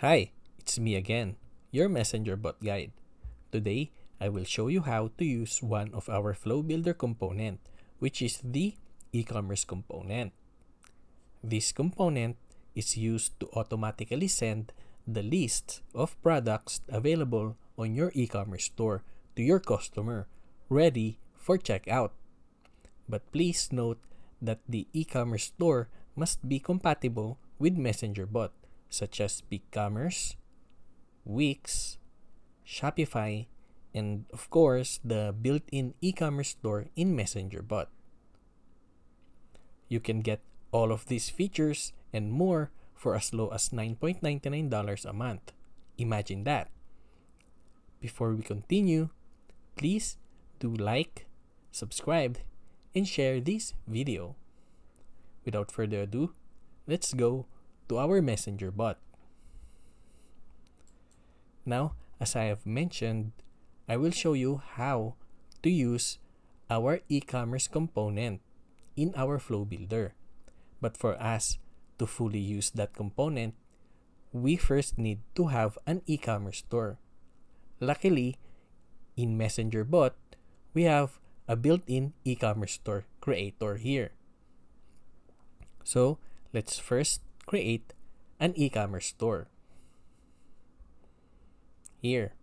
Hi, it's me again, your messengerbot guide. Today, I will show you how to use one of our flow builder component, which is the e-commerce component. This component is used to automatically send the list of products available on your e-commerce store to your customer, ready for checkout. But please note that the e-commerce store must be compatible with messengerbot, such as BigCommerce, Wix, Shopify, and of course, the built-in e-commerce store in messengerbot. You can get all of these features and more for as low as $9.99 a month. Imagine that. Before we continue, please do like, subscribe, and share this video. Without further ado, let's go to our messenger bot. Now, as I have mentioned, I will show you how to use our e-commerce component in our flow builder. But for us to fully use that component, we first need to have an e-commerce store. Luckily, in messengerbot, we have a built-in e-commerce store creator here. So, let's first create an e-commerce store. Here.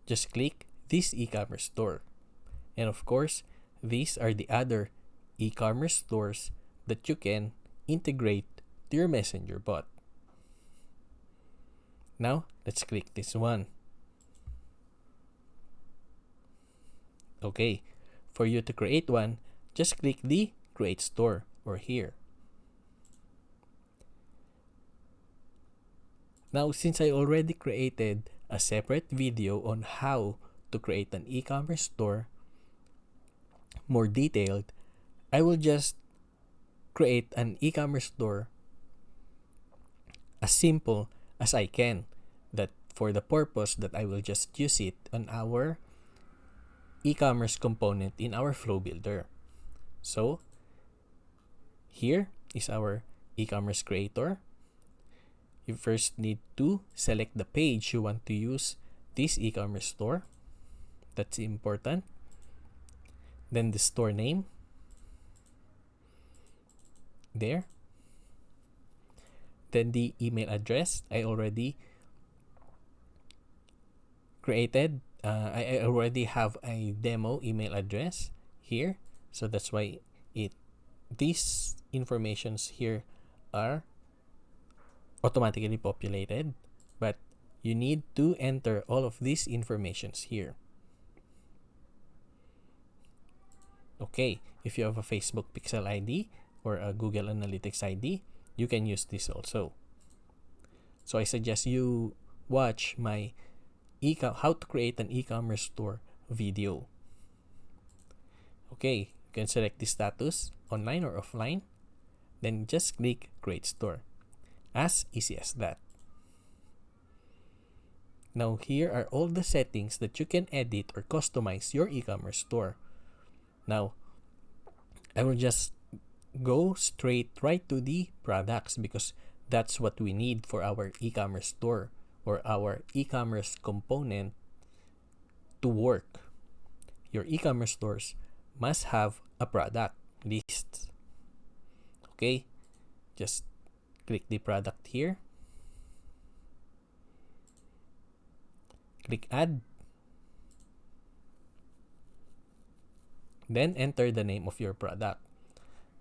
Just click this e-commerce store. And of course, these are the other e-commerce stores that you can integrate to your messenger bot. Now, let's click this one. Okay, for you to create one, just click the Create Store or here. Now, since I already created a separate video on how to create an e-commerce store, more detailed, I will just create an e-commerce store as simple as I can, that for the purpose that I will just use it on our e-commerce component in our flow builder. So here is our e-commerce creator. You first need to select the page you want to use this e-commerce store. That's important. Then the store name. There. Then the email address. I already created. I already have a demo email address here. So that's why these informations here are automatically populated, but you need to enter all of these informations here. Okay, if you have a Facebook Pixel ID or a Google Analytics ID, you can use this also. So I suggest you watch my how to create an e-commerce store video. Okay, you can select the status, online or offline, then just click Create Store. As easy as that. Now here are all the settings that you can edit or customize your e-commerce store. Now, I will just go straight right to the products because that's what we need for our e-commerce store or our e-commerce component to work. Your e-commerce stores must have a product list. Okay, just click the product here. Click add. Then enter the name of your product.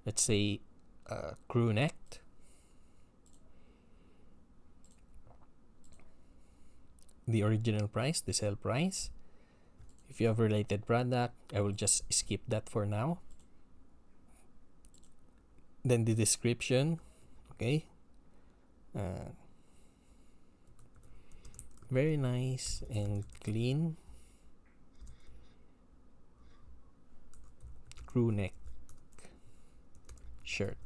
Let's say crew neck. The original price, the sale price. If you have related product, I will just skip that for now. Then the description. Okay. Very nice and clean crew neck shirt.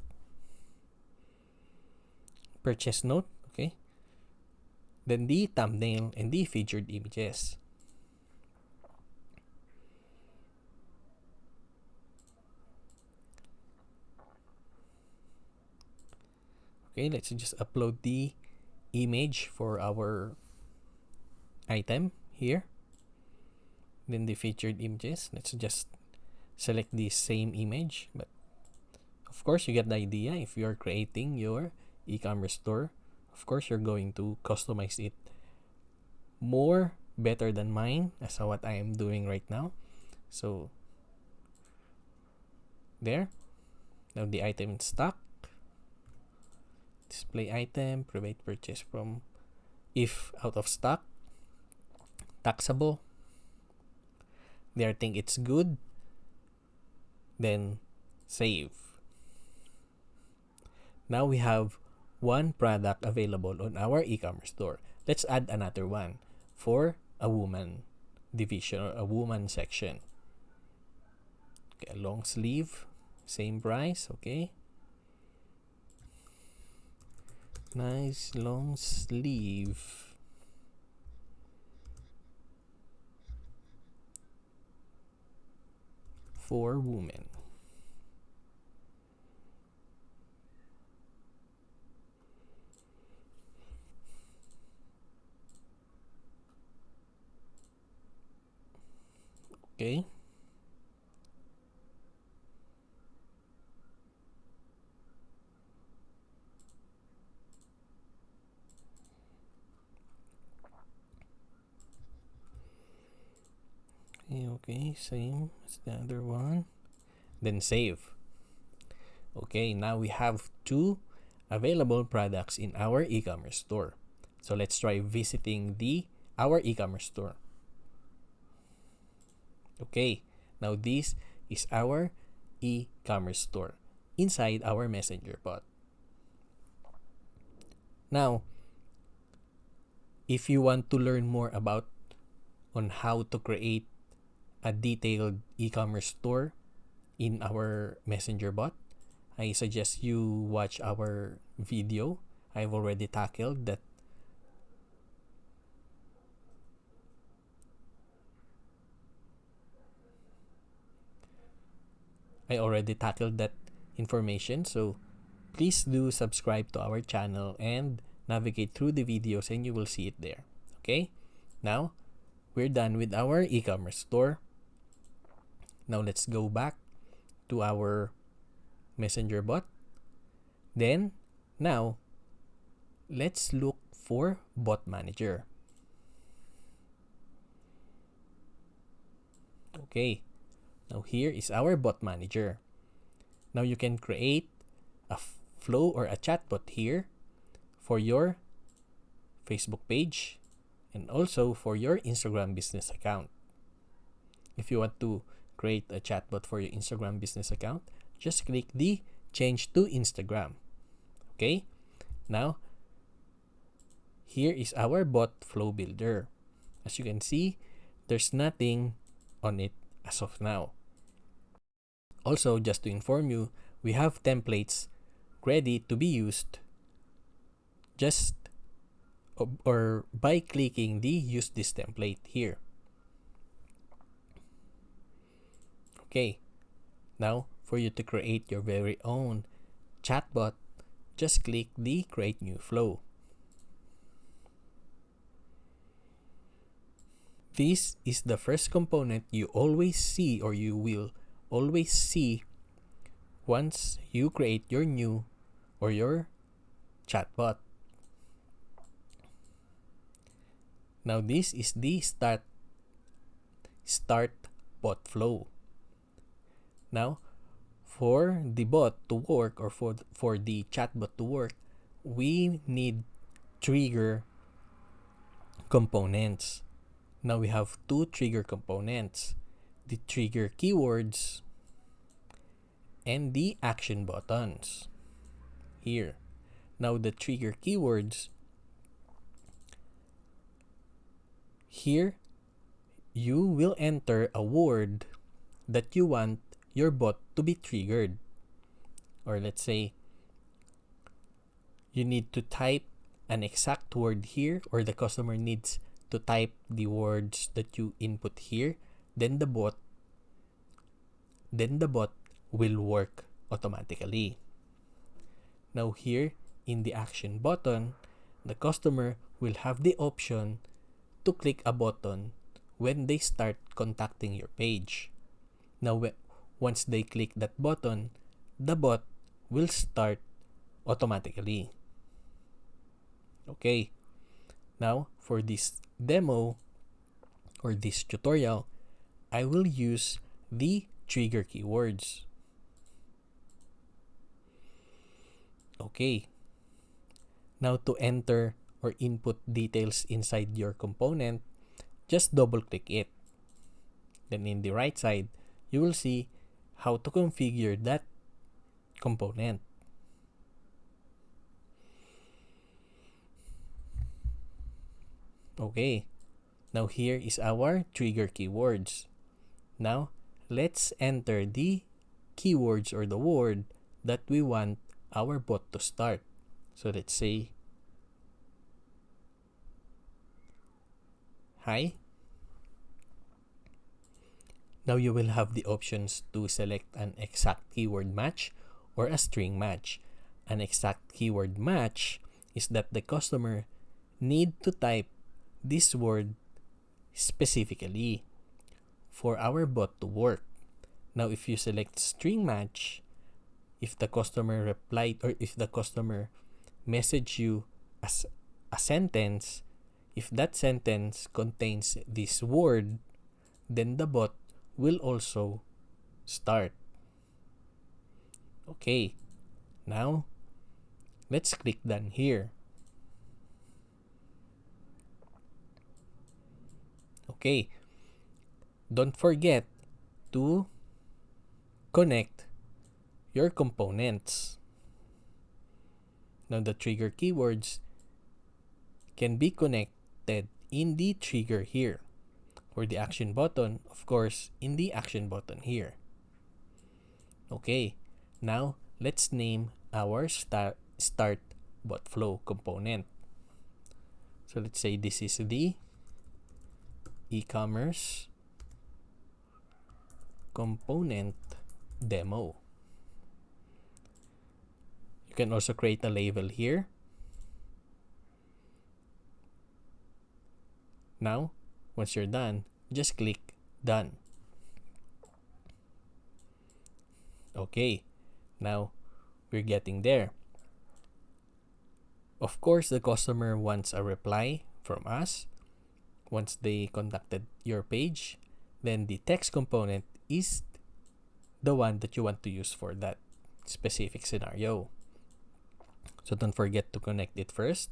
Purchase note. Okay. Then the thumbnail and the featured images. Okay, let's just upload the image for our item here. Then the featured images, let's just select the same image. But of course, you get the idea. If you're creating your e-commerce store, of course, you're going to customize it more better than mine, as what I am doing right now. So there. Now the item in stock. Display item, private purchase from, if out of stock, taxable. They think it's good, then save. Now we have one product available on our e-commerce store. Let's add another one for a woman division or a woman section. Okay, a long sleeve, same price. Okay, nice long sleeve. For women. Okay. Okay, same as the other one. Then save. Okay, now we have two available products in our e-commerce store. So let's try visiting our e-commerce store. Okay, now this is our e-commerce store inside our messenger bot. Now, if you want to learn more about on how to create a detailed e-commerce store in our messenger bot, I suggest you watch our video. I've already tackled that. Information, so please do subscribe to our channel and navigate through the videos and you will see it there. Okay, now we're done with our e-commerce store. Now let's go back to our messenger bot. Then now let's look for bot manager. Okay, now here is our bot manager. Now you can create a flow or a chatbot here for your Facebook page and also for your Instagram business account. If you want to create a chatbot for your Instagram business account, just click the change to Instagram. Okay, now here is our bot flow builder. As you can see, there's nothing on it as of now. Also, just to inform you, we have templates ready to be used just or by clicking the use this template here. Okay, now for you to create your very own chatbot, just click the create new flow. This is the first component you always see or you will always see once you create your new or your chatbot. Now this is the start bot flow. Now for the bot to work or for the chatbot to work, we need trigger components. Now we have two trigger components, the trigger keywords and the action buttons here. Now the trigger keywords, here you will enter a word that you want your bot to be triggered. Or let's say you need to type an exact word here, or the customer needs to type the words that you input here, then the bot will work automatically. Now here in the action button, the customer will have the option to click a button when they start contacting your page. Now, once they click that button, the bot will start automatically. Okay, now for this demo or this tutorial, I will use the trigger keywords. Okay, now to enter or input details inside your component, just double click it. Then in the right side, you will see how to configure that component. Okay, now here is our trigger keywords. Now, let's enter the keywords or the word that we want our bot to start. So let's say, hi. Now you will have the options to select an exact keyword match or a string match. An exact keyword match is that the customer need to type this word specifically for our bot to work. Now if you select string match, if the customer replied or if the customer message you as a sentence, if that sentence contains this word, then the bot will also start. Okay, now let's click done here. Okay, don't forget to connect your components. Now the trigger keywords can be connected in the trigger here, or the action button, of course, in the action button here. Okay, now let's name our start bot flow component. So let's say this is the e-commerce component demo. You can also create a label here. Now, once you're done, just click done. Okay, now we're getting there. Of course, the customer wants a reply from us once they contacted your page. Then the text component is the one that you want to use for that specific scenario. So don't forget to connect it first.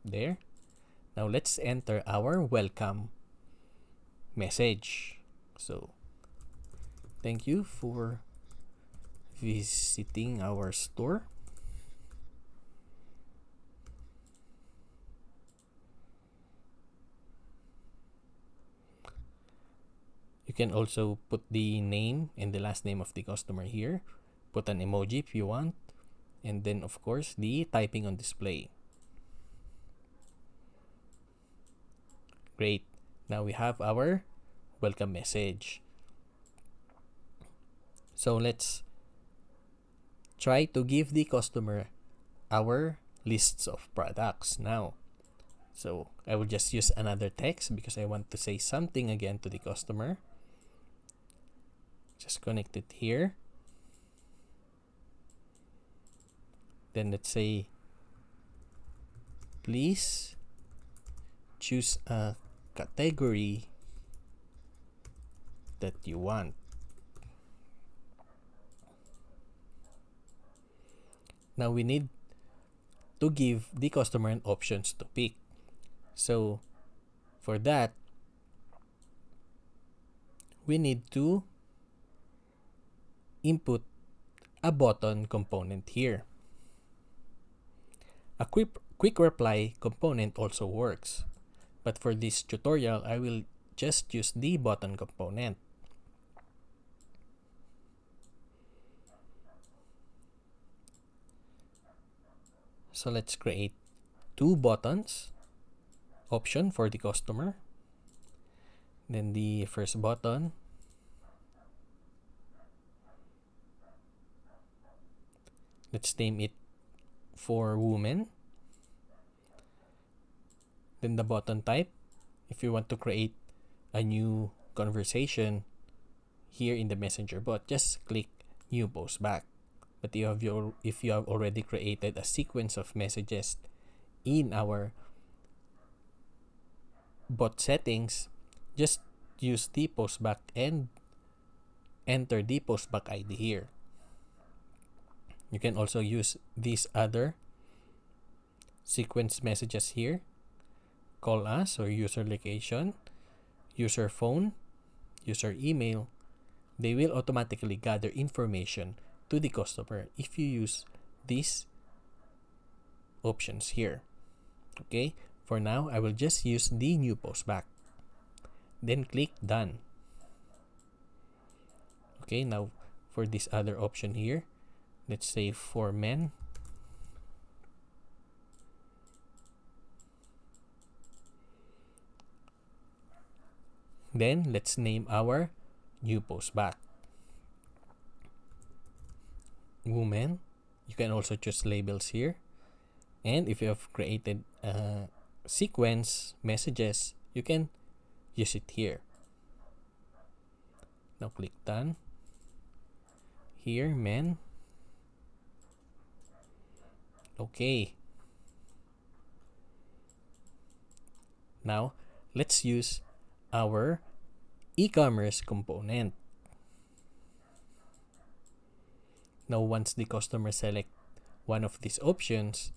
There. Now let's enter our welcome message. So thank you for visiting our store. You can also put the name and the last name of the customer here. Put an emoji if you want. And then of course the typing on display. Great. Now we have our welcome message. So let's try to give the customer our lists of products now. So I will just use another text because I want to say something again to the customer. Just connect it here. Then let's say, please choose a category that you want. Now we need to give the customer an options to pick. So for that, we need to input a button component here. A quick reply component also works, but for this tutorial, I will just use the button component. So let's create two buttons option for the customer. Then the first button, let's name it for women. Then the button type, if you want to create a new conversation here in the messenger bot, just click new post back. But if you have already created a sequence of messages in our bot settings, just use the post back and enter the post back ID here. You can also use these other sequence messages here. Call us or user location, user phone, user email. They will automatically gather information to the customer if you use these options here. Okay, for now, I will just use the new post back. Then click done. Okay, now for this other option here, let's say for men. Then let's name our new post back. Women. You can also choose labels here. And if you have created a sequence messages, you can use it here. Now click done. Here, men. Okay. Now let's use our e-commerce component. Now once the customer select one of these options,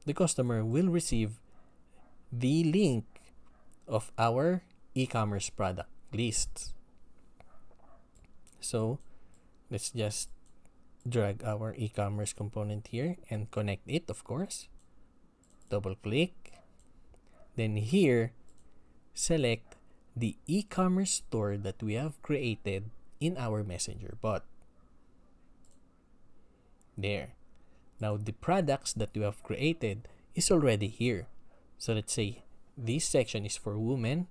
the customer will receive the link of our e-commerce product list. So let's just drag our e-commerce component here and connect it, of course. Double click. Then here, select the e-commerce store that we have created in our messenger bot. There. Now the products that we have created is already here. So let's say this section is for women.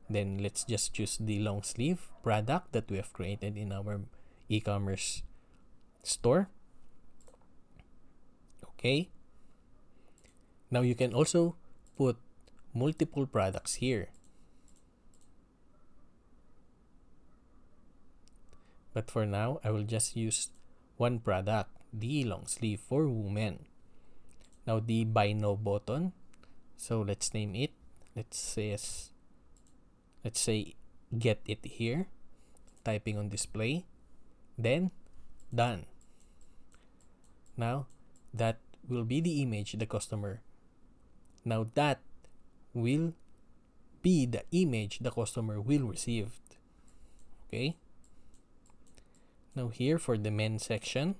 Then let's just choose the long sleeve product that we have created in our e-commerce store. Okay. Now you can also put multiple products here. But for now, I will just use one product, the long sleeve for women. Now the buy now button. So let's name it. Let's say get it here. Typing on display. Then done. Now that will be the image the customer. Now that will be the image the customer will receive. Okay. Now here for the men section.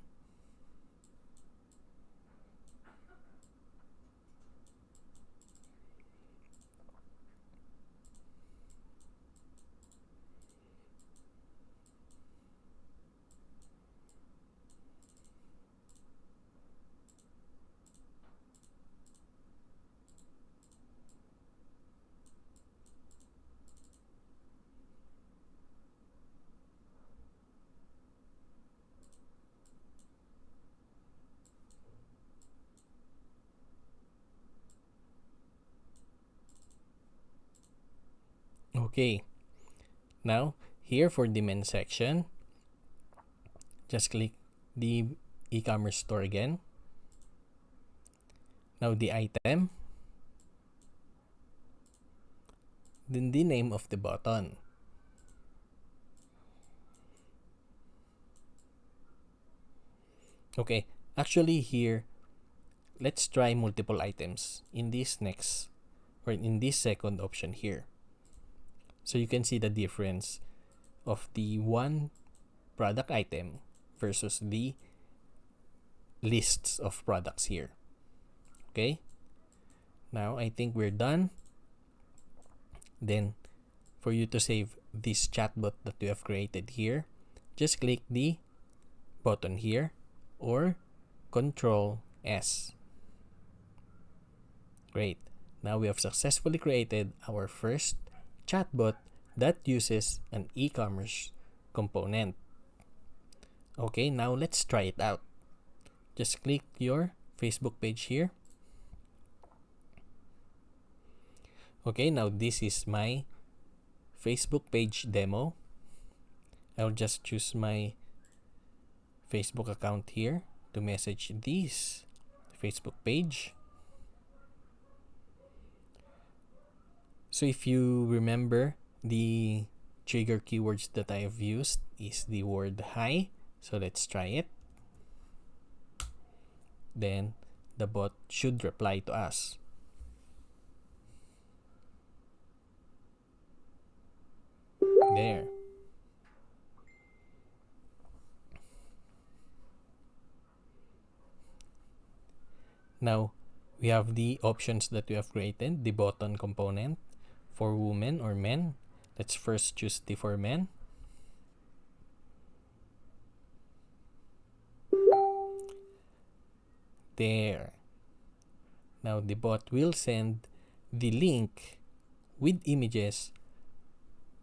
Okay, now here for the men section, just click the e-commerce store again. Now the item, then the name of the button. Okay, actually here, let's try multiple items in this next or in this second option here. So you can see the difference of the one product item versus the lists of products here. Okay. Now I think we're done. Then for you to save this chatbot that we have created here, just click the button here or Control S. Great. Now we have successfully created our first chatbot that uses an e-commerce component. Okay, now let's try it out. Just click your Facebook page here. Okay, now this is my Facebook page demo. I'll just choose my Facebook account here to message this Facebook page. So if you remember, the trigger keywords that I have used is the word hi. So let's try it. Then the bot should reply to us. There. Now we have the options that we have created, the button component for women or men. Let's first choose the for men. There. Now the bot will send the link with images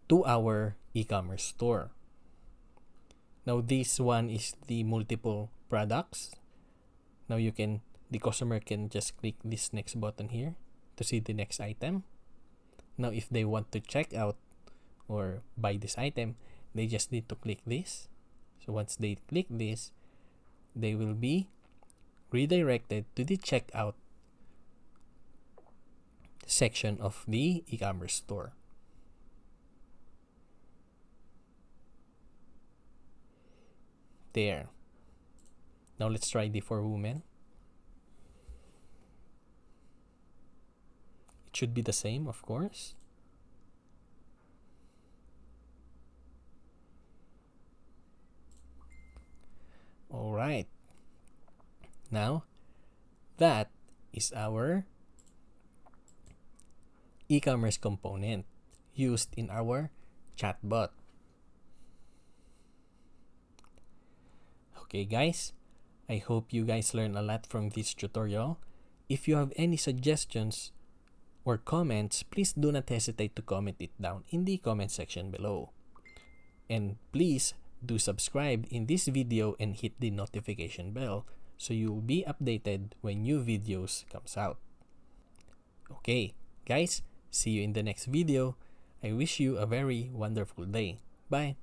to our e-commerce store. Now this one is the multiple products. Now the customer can just click this next button here to see the next item. Now if they want to check out or buy this item, they just need to click this. So once they click this, they will be redirected to the checkout section of the e-commerce store. There. Now let's try the for women. It should be the same, of course. All right. Now that is our e-commerce component used in our chatbot. Okay guys, I hope you guys learned a lot from this tutorial. If you have any suggestions or comments, please do not hesitate to comment it down in the comment section below. And please do subscribe in this video and hit the notification bell so you will be updated when new videos comes out. Okay guys, see you in the next video. I wish you a very wonderful day. Bye.